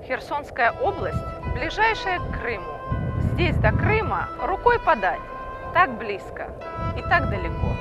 Херсонская область, ближайшая к Крыму. Здесь до Крыма рукой подать. Так близко и так далеко.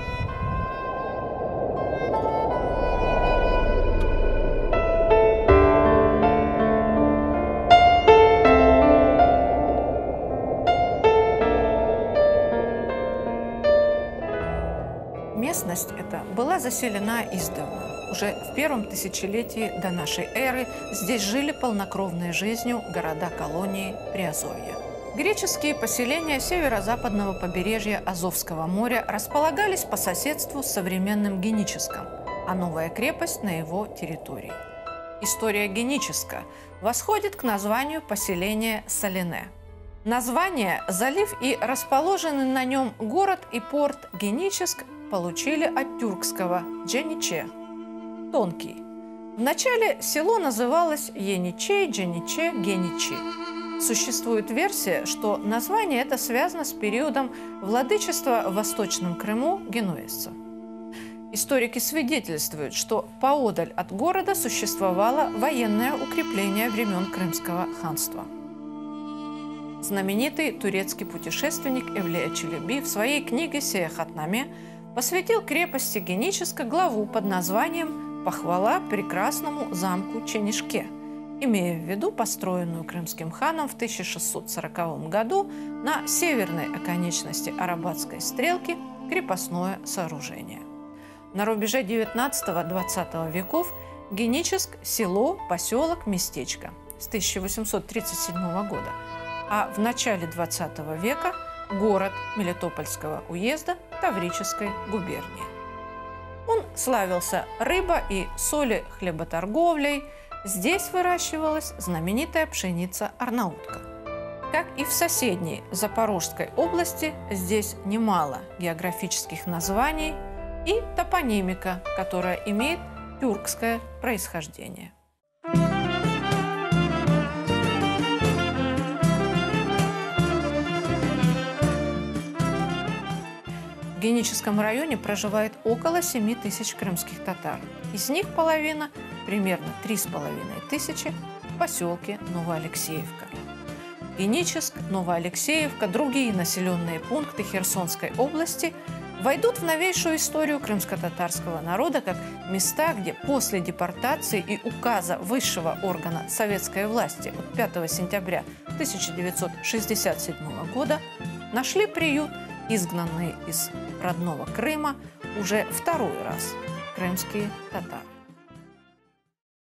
Местность эта была заселена издавна. Уже в первом тысячелетии до нашей эры здесь жили полнокровной жизнью города-колонии Приазовья. Греческие поселения северо-западного побережья Азовского моря располагались по соседству с современным Геническом, а новая крепость на его территории. История Геническа восходит к названию поселения Салине. Название, залив и расположенный на нем город и порт Геническ получили от тюркского «джениче» – «тонкий». Вначале село называлось Еничей, Джениче, Геничи. Существует версия, что название это связано с периодом владычества в Восточном Крыму генуэзцев. Историки свидетельствуют, что поодаль от города существовало военное укрепление времен Крымского ханства. Знаменитый турецкий путешественник Эвлия Челеби в своей книге «Сеяхатнаме» посвятил крепости Геническа главу под названием «Похвала прекрасному замку Ченишке», имея в виду построенную крымским ханом в 1640 году на северной оконечности Арабатской стрелки крепостное сооружение. На рубеже 19-20 веков Геническ – село, поселок, местечко с 1837 года, а в начале 20 века – город Мелитопольского уезда Таврической губернии. Он славился рыба- и соли-хлеботорговлей. Здесь выращивалась знаменитая пшеница арнаутка. Как и в соседней Запорожской области, здесь немало географических названий и топонимика, которая имеет тюркское происхождение. В Геническом районе проживает около 7 тысяч крымских татар. Из них половина, примерно 3,5 тысячи, в поселке Новоалексеевка. Геническ, Новоалексеевка, другие населенные пункты Херсонской области войдут в новейшую историю крымско-татарского народа как места, где после депортации и указа высшего органа советской власти от 5 сентября 1967 года нашли приют изгнанные из родного Крыма уже второй раз крымские татары.